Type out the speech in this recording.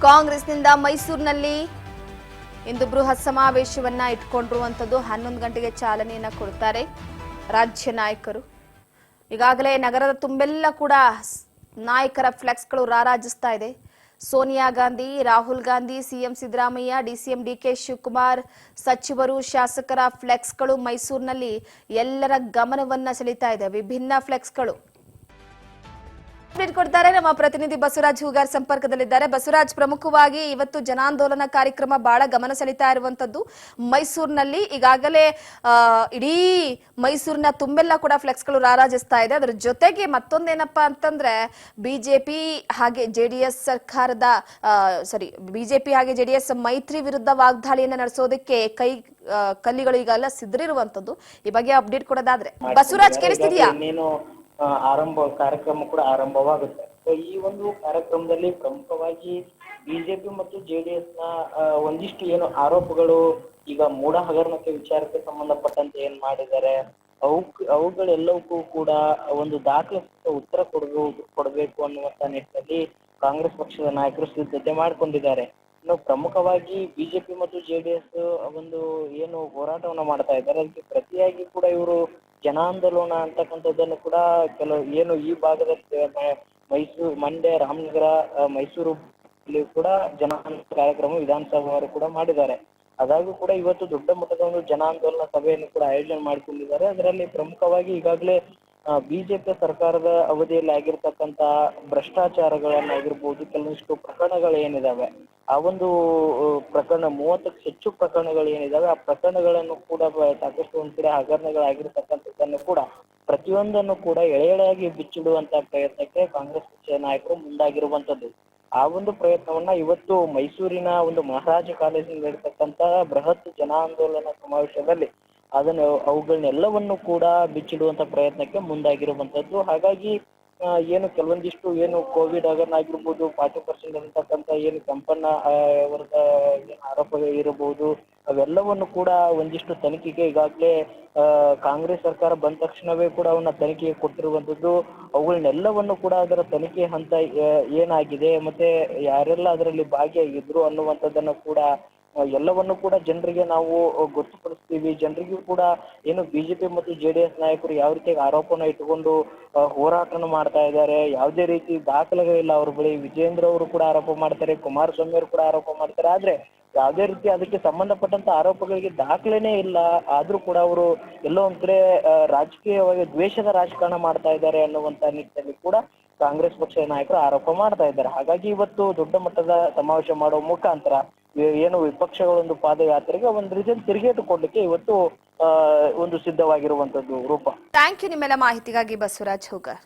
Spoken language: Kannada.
ಕಾಂಗ್ರೆಸ್ನಿಂದ ಮೈಸೂರಿನಲ್ಲಿ ಇಂದು ಬೃಹತ್ ಸಮಾವೇಶವನ್ನ ಇಟ್ಕೊಂಡಿರುವಂತದ್ದು 11 ಗಂಟೆಗೆ ಚಾಲನೆಯನ್ನ ಕೊಡ್ತಾರೆ ರಾಜ್ಯ ನಾಯಕರು. ಈಗಾಗಲೇ ನಗರದ ತುಂಬೆಲ್ಲ ಕೂಡ ನಾಯಕರ ಫ್ಲೆಕ್ಸ್ಗಳು ರಾರಾಜಿಸ್ತಾ ಇದೆ. ಸೋನಿಯಾ ಗಾಂಧಿ, ರಾಹುಲ್ ಗಾಂಧಿ, ಸಿಎಂ ಸಿದ್ದರಾಮಯ್ಯ, ಡಿಸಿಎಂ ಡಿಕೆ ಶಿವಕುಮಾರ್, ಸಚಿವರು, ಶಾಸಕರ ಫ್ಲೆಕ್ಸ್ಗಳು ಮೈಸೂರಿನಲ್ಲಿ ಎಲ್ಲರ ಗಮನವನ್ನ ಸೆಳೀತಾ ಇದೆ. ವಿಭಿನ್ನ ಫ್ಲೆಕ್ಸ್ಗಳು ಕೊಡ್ತಾರೆ. ನಮ್ಮ ಪ್ರತಿನಿಧಿ ಬಸವರಾಜ್ ಹೂಗಾರ್ ಸಂಪರ್ಕದಲ್ಲಿದ್ದಾರೆ. ಬಸವರಾಜ್, ಪ್ರಮುಖವಾಗಿ ಇವತ್ತು ಜನಾಂದೋಲನ ಕಾರ್ಯಕ್ರಮ ಬಹಳ ಗಮನ ಸೆಳೀತಾ ಇರುವಂತದ್ದು ಮೈಸೂರಿನಲ್ಲಿ. ಈಗಾಗಲೇ ಇಡೀ ಮೈಸೂರಿನ ತುಂಬೆಲ್ಲ ಕೂಡ ಫ್ಲೆಕ್ಸ್ಗಳು ರಾರಾಜಿಸ್ತಾ ಇದೆ. ಅದರ ಜೊತೆಗೆ ಮತ್ತೊಂದೇನಪ್ಪಾ ಅಂತಂದ್ರೆ ಬಿಜೆಪಿ ಹಾಗೆ ಜೆಡಿಎಸ್ ಸರ್ಕಾರದ ಬಿಜೆಪಿ ಹಾಗೆ ಜೆಡಿಎಸ್ ಮೈತ್ರಿ ವಿರುದ್ಧ ವಾಗ್ದಾಳಿಯನ್ನ ನಡೆಸೋದಕ್ಕೆ ಕಲ್ಲಿಗಳು ಈಗೆಲ್ಲ ಸಿದ್ಧರಿರುವಂತದ್ದು. ಈ ಬಗ್ಗೆ ಅಪ್ಡೇಟ್ ಕೊಡೋದಾದ್ರೆ ಬಸವರಾಜ್, ಕೇಳಿಸ್ತಿದ್ಯಾ? ಕಾರ್ಯಕ್ರಮ ಕೂಡ ಆರಂಭವಾಗುತ್ತೆ. ಈ ಒಂದು ಕಾರ್ಯಕ್ರಮದಲ್ಲಿ ಪ್ರಮುಖವಾಗಿ ಬಿಜೆಪಿ ಮತ್ತು ಜೆಡಿಎಸ್ ನ ಒಂದಿಷ್ಟು ಏನು ಆರೋಪಗಳು ಈಗ ಮೂಢ ಹಗರಣಕ್ಕೆ ವಿಚಾರಕ್ಕೆ ಸಂಬಂಧಪಟ್ಟಂತೆ ಏನ್ ಮಾಡಿದ್ದಾರೆ, ಅವುಗಳೆಲ್ಲವಕ್ಕೂ ಕೂಡ ಒಂದು ದಾಖಲಿತ ಉತ್ತರ ಕೊಡಬೇಕು ಅನ್ನುವಂತ ನಿಟ್ಟಿನಲ್ಲಿ ಕಾಂಗ್ರೆಸ್ ಪಕ್ಷದ ನಾಯಕರು ಸಿದ್ಧತೆ ಮಾಡಿಕೊಂಡಿದ್ದಾರೆ. ಇನ್ನು ಪ್ರಮುಖವಾಗಿ ಬಿಜೆಪಿ ಮತ್ತು ಜೆಡಿಎಸ್ ಒಂದು ಏನು ಹೋರಾಟವನ್ನ ಮಾಡ್ತಾ ಇದ್ದಾರೆ, ಅದಕ್ಕೆ ಪ್ರತಿಯಾಗಿ ಕೂಡ ಇವರು ಜನಾಂದೋಲನ ಅಂತಕ್ಕಂಥದ್ದನ್ನು ಕೂಡ ಕೆಲವು ಏನು ಈ ಭಾಗದಲ್ಲಿ ಮೈಸೂರು, ಮಂಡ್ಯ, ರಾಮನಗರ, ಮೈಸೂರು ಕೂಡ ಜನಾಂದೋಲನ ಕಾರ್ಯಕ್ರಮ ವಿಧಾನಸಭೆಯವರು ಕೂಡ ಮಾಡಿದ್ದಾರೆ. ಅದಾಗೂ ಕೂಡ ಇವತ್ತು ದೊಡ್ಡ ಮಟ್ಟದ ಒಂದು ಜನಾಂದೋಲನ ಸಭೆಯನ್ನು ಕೂಡ ಆಯೋಜನೆ ಮಾಡಿಕೊಂಡಿದ್ದಾರೆ. ಅದರಲ್ಲಿ ಪ್ರಮುಖವಾಗಿ ಈಗಾಗಲೇ ಬಿಜೆಪಿ ಸರ್ಕಾರದ ಅವಧಿಯಲ್ಲಿ ಆಗಿರ್ತಕ್ಕಂತ ಭ್ರಷ್ಟಾಚಾರಗಳನ್ನಾಗಿರ್ಬೋದು, ಕೆಲವೊಂದಿಷ್ಟು ಪ್ರಕರಣಗಳು ಏನಿದಾವೆ, ಆ ಒಂದು ಪ್ರಕರಣ 30ಕ್ಕೂ ಹೆಚ್ಚು ಪ್ರಕರಣಗಳು ಏನಿದಾವೆ, ಆ ಪ್ರಕರಣಗಳನ್ನು ಕೂಡ ಸಾಕಷ್ಟು ಒಂದ್ ಕಡೆ ಹಗರಣಗಳಾಗಿರ್ತಕ್ಕಂಥದ್ದನ್ನು ಕೂಡ ಪ್ರತಿಯೊಂದನ್ನು ಕೂಡ ಎಳೆಯಾಗಿ ಬಿಚ್ಚಿಡುವಂತ ಪ್ರಯತ್ನಕ್ಕೆ ಕಾಂಗ್ರೆಸ್ ಪಕ್ಷದ ನಾಯಕರು ಮುಂದಾಗಿರುವಂತದ್ದು. ಆ ಒಂದು ಪ್ರಯತ್ನವನ್ನ ಇವತ್ತು ಮೈಸೂರಿನ ಒಂದು ಮಹಾರಾಜ ಕಾಲೇಜಿನಲ್ಲಿ ನಡೆತಕ್ಕಂತ ಬೃಹತ್ ಜನಾಂದೋಲನ ಸಮಾವೇಶದಲ್ಲಿ ಅವುಗಳನ್ನೆಲ್ಲವನ್ನು ಕೂಡ ಬಿಚ್ಚಿಡುವಂತ ಪ್ರಯತ್ನಕ್ಕೆ ಮುಂದಾಗಿರುವಂತದ್ದು. ಹಾಗಾಗಿ ಏನು ಕೆಲವೊಂದಿಷ್ಟು ಏನು ಕೋವಿಡ್ ಹಗರಣ ಆಗಿರ್ಬೋದು, 40% ಇರತಕ್ಕಂತ ಏನು ಕೆಂಪಣ್ಣ ಅವರದ ಆರೋಪಗಳು ಇರಬಹುದು, ಅವೆಲ್ಲವನ್ನು ಕೂಡ ಒಂದಿಷ್ಟು ತನಿಖೆಗೆ ಈಗಾಗಲೇ ಕಾಂಗ್ರೆಸ್ ಸರ್ಕಾರ ಬಂದ ತಕ್ಷಣವೇ ಕೂಡ ಅವನ್ನ ತನಿಖೆಗೆ ಕೊಟ್ಟಿರುವಂತದ್ದು. ಅವುಗಳನ್ನೆಲ್ಲವನ್ನು ಕೂಡ ಅದರ ತನಿಖೆ ಹಂತ ಏನಾಗಿದೆ, ಮತ್ತೆ ಯಾರೆಲ್ಲ ಅದರಲ್ಲಿ ಭಾಗಿಯಾಗಿದ್ರು ಅನ್ನುವಂಥದ್ದನ್ನು ಕೂಡ ಎಲ್ಲವನ್ನು ಕೂಡ ಜನರಿಗೆ ನಾವು ಗೊತ್ತುಪಡಿಸ್ತೀವಿ. ಜನರಿಗೂ ಕೂಡ ಏನು ಬಿಜೆಪಿ ಮತ್ತು ಜೆಡಿಎಸ್ ನಾಯಕರು ಯಾವ ರೀತಿಯಾಗಿ ಆರೋಪನ ಇಟ್ಟುಕೊಂಡು ಹೋರಾಟನ ಮಾಡ್ತಾ ಇದ್ದಾರೆ, ಯಾವುದೇ ರೀತಿ ದಾಖಲೆಗಳಿಲ್ಲ ಅವ್ರ ಬಳಿ. ವಿಜೇಂದ್ರ ಅವರು ಕೂಡ ಆರೋಪ ಮಾಡ್ತಾರೆ, ಕುಮಾರಸ್ವಾಮಿ ಅವರು ಕೂಡ ಆರೋಪ ಮಾಡ್ತಾರೆ. ಆದ್ರೆ ಯಾವುದೇ ರೀತಿ ಅದಕ್ಕೆ ಸಂಬಂಧಪಟ್ಟಂತ ಆರೋಪಗಳಿಗೆ ದಾಖಲೆನೇ ಇಲ್ಲ. ಆದ್ರೂ ಕೂಡ ಅವರು ಎಲ್ಲೋ ಒಂದ್ ಕಡೆ ರಾಜಕೀಯವಾಗಿ ದ್ವೇಷದ ರಾಜಕಾರಣ ಮಾಡ್ತಾ ಇದ್ದಾರೆ ಅನ್ನುವಂತ ನಿಟ್ಟಿನಲ್ಲಿ ಕೂಡ ಕಾಂಗ್ರೆಸ್ ಪಕ್ಷದ ನಾಯಕರು ಆರೋಪ ಮಾಡ್ತಾ ಇದ್ದಾರೆ. ಹಾಗಾಗಿ ಇವತ್ತು ದೊಡ್ಡ ಮಟ್ಟದ ಸಮಾವೇಶ ಮಾಡುವ ಮುಖಾಂತರ ಏನು ವಿಪಕ್ಷಗಳೊಂದು ಪಾದಯಾತ್ರೆಗೆ ಒಂದು ರೀತಿಯಲ್ಲಿ ತಿರುಗೇಟು ಕೊಡ್ಲಿಕ್ಕೆ ಇವತ್ತು ಒಂದು ಸಿದ್ಧವಾಗಿರುವಂತದ್ದು. ರೂಪ, ಥ್ಯಾಂಕ್ ಯು ನಿಮ್ಮೆಲ್ಲ ಮಾಹಿತಿಗಾಗಿ ಬಸವರಾಜ್ ಹೂಗಾರ್.